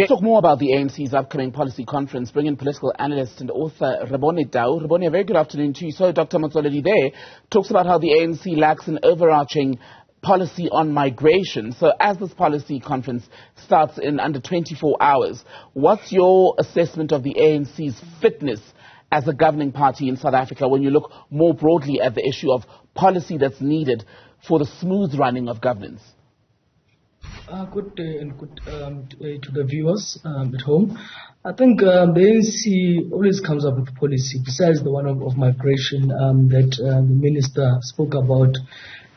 Let's talk more about the ANC's upcoming policy conference. Bring in political analyst and author Rebone Tau. Rebone, a very good afternoon to you. So Dr. Matsoledi there talks about how the ANC lacks an overarching policy on migration. So as this policy conference starts in under 24 hours, what's your assessment of the ANC's fitness as a governing party in South Africa when you look more broadly at the issue of policy that's needed for the smooth running of governance? Good day and good to the viewers at home. I think the ANC always comes up with policy, besides the one of migration that the minister spoke about.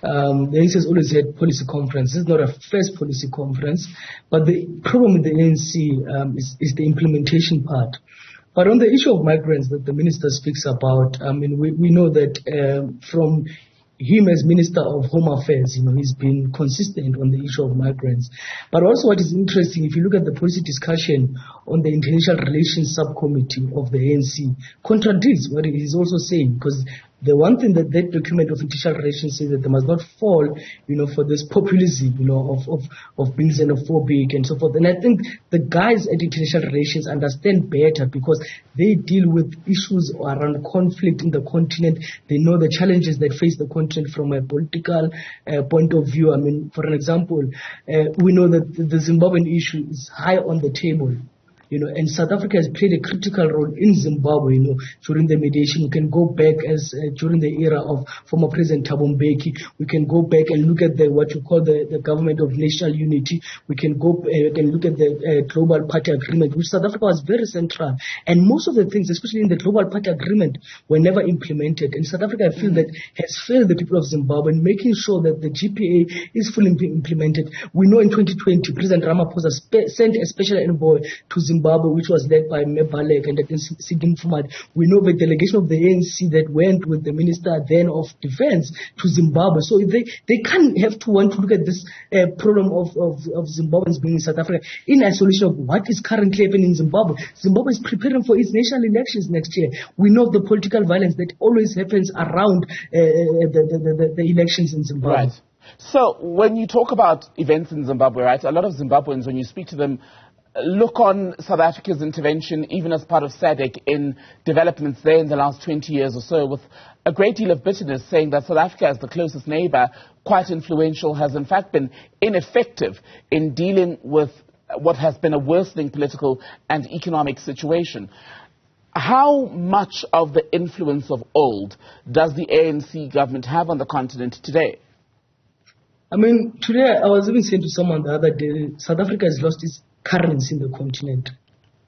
The ANC has always had policy conference. This is not a first policy conference, but the problem with the ANC is the implementation part. But on the issue of migrants that the minister speaks about, I mean, we know that from him as Minister of Home Affairs, he's been consistent on the issue of migrants. But also what is interesting, if you look at the policy discussion on the International Relations Subcommittee of the ANC, contradicts what he's also saying, because the one thing that document of international relations says that they must not fall, for this populism, of being xenophobic and so forth. And I think the guys at international relations understand better because they deal with issues around conflict in the continent. They know the challenges that face the continent from a political point of view. I mean, for an example, we know that the Zimbabwean issue is high on the table. And South Africa has played a critical role in Zimbabwe, during the mediation. We can go back as during the era of former President Thabo Mbeki. We can go back and look at what you call the government of national unity. We can go and look at the global party agreement, which South Africa was very central. And most of the things, especially in the global party agreement, were never implemented. And South Africa, I feel that has failed the people of Zimbabwe in making sure that the GPA is fully implemented. We know in 2020, President Ramaphosa sent a special envoy to Zimbabwe, which was led by Mebalek and Sidney Mfumati. We know the delegation of the ANC that went with the Minister then of Defense to Zimbabwe. So they can't have to want to look at this problem of Zimbabweans being in South Africa in isolation of what is currently happening in Zimbabwe. Zimbabwe is preparing for its national elections next year. We know the political violence that always happens around the elections in Zimbabwe. Right. So when you talk about events in Zimbabwe, right, a lot of Zimbabweans, when you speak to them, look on South Africa's intervention, even as part of SADC, in developments there in the last 20 years or so, with a great deal of bitterness, saying that South Africa, as the closest neighbor, quite influential, has in fact been ineffective in dealing with what has been a worsening political and economic situation. How much of the influence of old does the ANC government have on the continent today? I mean, today I was even saying to someone the other day, South Africa has lost its currency in the continent.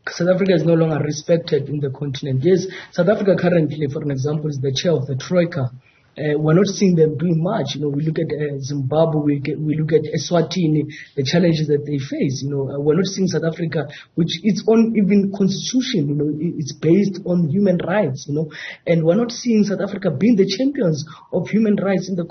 South Africa is no longer respected in the continent. Yes, South Africa currently, for an example, is the chair of the Troika. We're not seeing them doing much. We look at Zimbabwe, we look at Eswatini, the challenges that they face. We're not seeing South Africa, which its own even constitution, it's based on human rights. And we're not seeing South Africa being the champions of human rights in the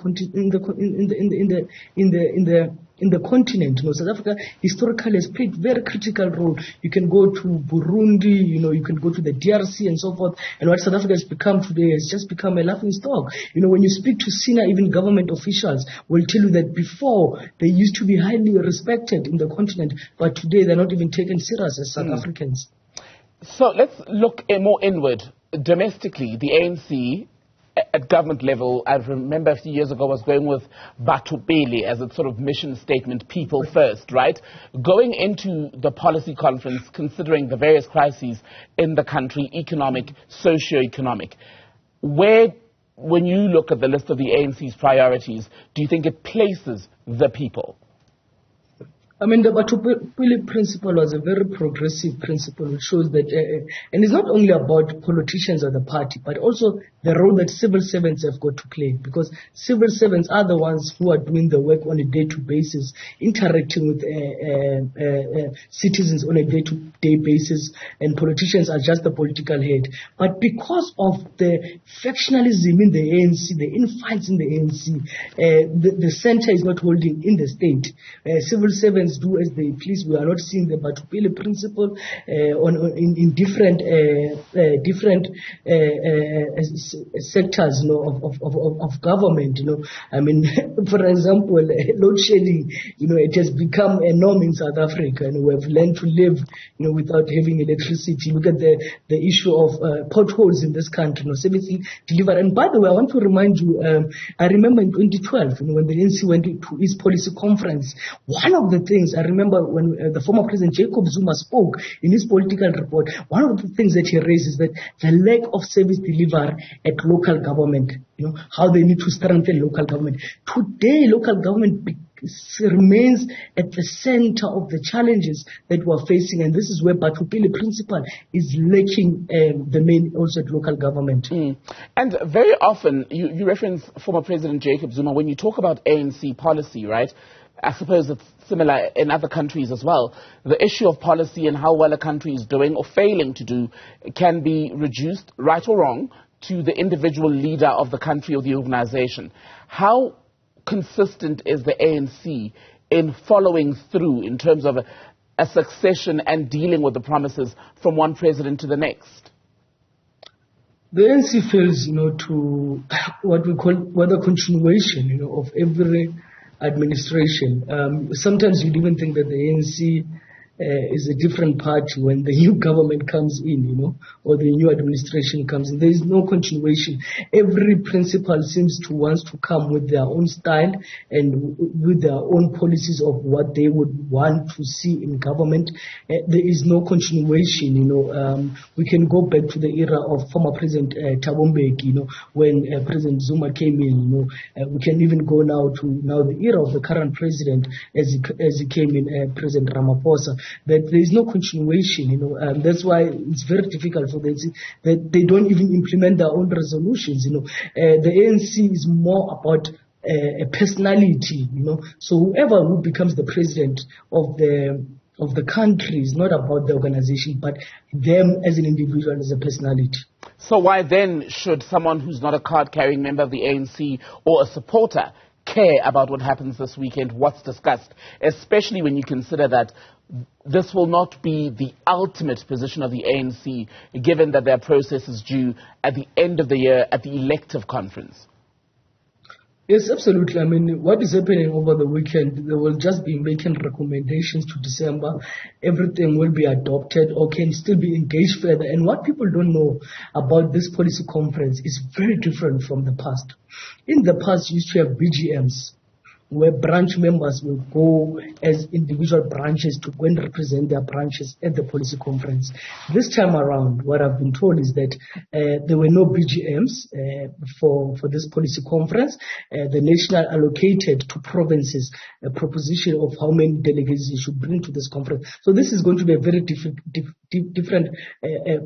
continent. South Africa historically has played very critical role. You can go to Burundi, you can go to the DRC and so forth. And what South Africa has become today has just become a laughing stock. When you speak to senior, even government officials, will tell you that before they used to be highly respected in the continent, but today they're not even taken serious as South Africans. So let's look more inward. Domestically, the ANC at government level, I remember a few years ago, was going with Batho Pele as its sort of mission statement, people first, right? Going into the policy conference, considering the various crises in the country, economic, socio-economic, when you look at the list of the ANC's priorities, do you think it places the people? I mean, the Batho Pele principle was a very progressive principle, which shows that, and it's not only about politicians or the party, but also the role that civil servants have got to play, because civil servants are the ones who are doing the work on a day-to-day basis, interacting with citizens on a day-to-day basis, and politicians are just the political head. But because of the factionalism in the ANC, the infights in the ANC, the center is not holding in the state. Civil servants Africans do as they please. We are not seeing the Batupele principle in different sectors, of government. I mean, for example, load shedding. It has become a norm in South Africa, and we have learned to live, without having electricity. Look at the issue of potholes in this country. Service delivery. And by the way, I want to remind you. I remember in 2012, when the ANC went to its policy conference, one of the things I remember when the former President Jacob Zuma spoke in his political report, one of the things that he raised is that the lack of service delivery at local government, how they need to strengthen local government. Today, local government remains at the center of the challenges that we're facing, and this is where Batupele principle is lacking the main also at local government. And very often, you reference former President Jacob Zuma when you talk about ANC policy, right? I suppose it's similar in other countries as well. The issue of policy and how well a country is doing or failing to do can be reduced, right or wrong, to the individual leader of the country or the organization. How consistent is the ANC in following through in terms of a succession and dealing with the promises from one president to the next? The ANC fails, to what we call the continuation, of every administration. Sometimes you'd even think that the ANC is a different party when the new government comes in, or the new administration comes in. There is no continuation. Every principal seems to want to come with their own style and with their own policies of what they would want to see in government. There is no continuation, We can go back to the era of former President Thabo Mbeki, when President Zuma came in, We can even go now to the era of the current president as he came in, President Ramaphosa. That there is no continuation, that's why it's very difficult for them that they don't even implement their own resolutions, The ANC is more about a personality, So whoever who becomes the president of the country is not about the organization, but them as an individual, as a personality. So why then should someone who's not a card-carrying member of the ANC or a supporter care about what happens this weekend, what's discussed, especially when you consider that this will not be the ultimate position of the ANC, given that their process is due at the end of the year at the elective conference? Yes, absolutely. I mean, what is happening over the weekend, they will just be making recommendations to December. Everything will be adopted or can still be engaged further. And what people don't know about this policy conference is very different from the past. In the past, you used to have BGMs, where branch members will go as individual branches to go and represent their branches at the policy conference. This time around, what I've been told is that there were no BGMs for this policy conference. The national allocated to provinces a proposition of how many delegates you should bring to this conference. So this is going to be a very different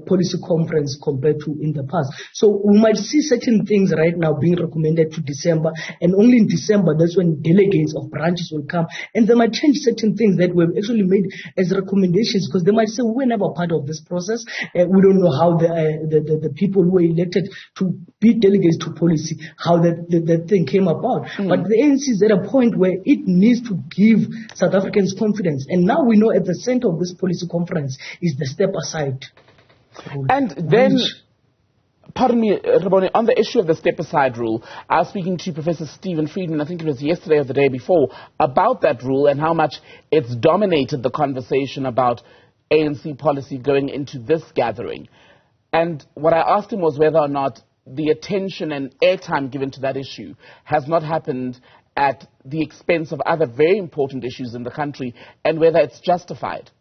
policy conference compared to in the past. So we might see certain things right now being recommended to December, and only in December, that's when delegates of branches will come, and they might change certain things that were actually made as recommendations, because they might say, we were never part of this process. We don't know how the people who were elected to be delegates to policy, how that thing came about. But the ANC is at a point where it needs to give South Africans confidence. And now we know at the center of this policy conference is the step aside. And then, pardon me, Rebone, on the issue of the step-aside rule, I was speaking to Professor Stephen Friedman, I think it was yesterday or the day before, about that rule and how much it's dominated the conversation about ANC policy going into this gathering. And what I asked him was whether or not the attention and airtime given to that issue has not happened at the expense of other very important issues in the country, and whether it's justified.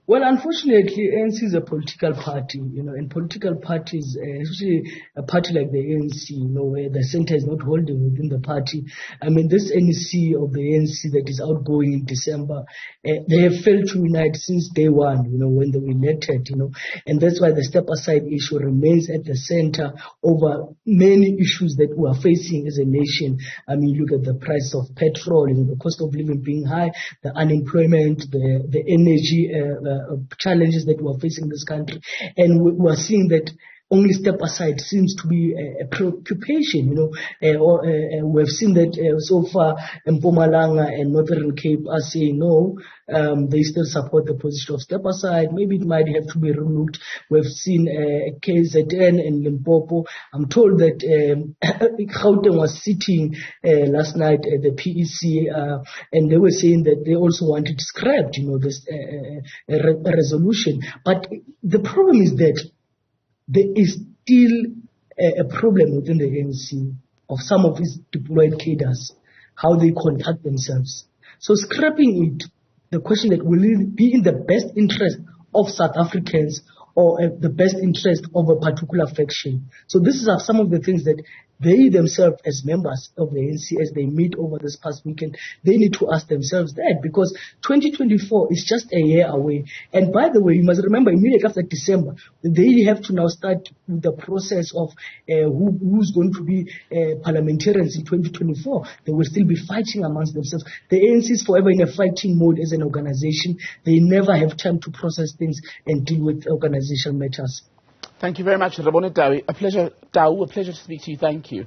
Well, unfortunately, ANC is a political party, and political parties, especially a party like the ANC, where the center is not holding within the party. I mean, this NEC of the ANC that is outgoing in December, they have failed to unite since day one, when they were elected, and that's why the step-aside issue remains at the center over many issues that we are facing as a nation. I mean, look at the price of petrol, the cost of living being high, the unemployment, the energy challenges that we are facing in this country. And we are seeing that only step aside seems to be a preoccupation, we have seen that so far Mpumalanga and Northern Cape are saying no, they still support the position of step aside. Maybe it might have to be relooked. We've seen KZN and Limpopo. I'm told that Gauteng was sitting last night at the PEC, and they were saying that they also wanted to scrap, this resolution. But the problem is that there is still a problem within the ANC of some of its deployed cadres, how they conduct themselves. So scrapping it, the question that will it be in the best interest of South Africans or the best interest of a particular faction? So these are some of the things that they themselves, as members of the ANC, as they meet over this past weekend, they need to ask themselves that, because 2024 is just a year away. And by the way, you must remember, immediately after December, they have to now start the process of who's going to be parliamentarians in 2024. They will still be fighting amongst themselves. The ANC is forever in a fighting mode as an organization. They never have time to process things and deal with organizational matters. Thank you very much, Rebone Tau. A pleasure to speak to you. Thank you.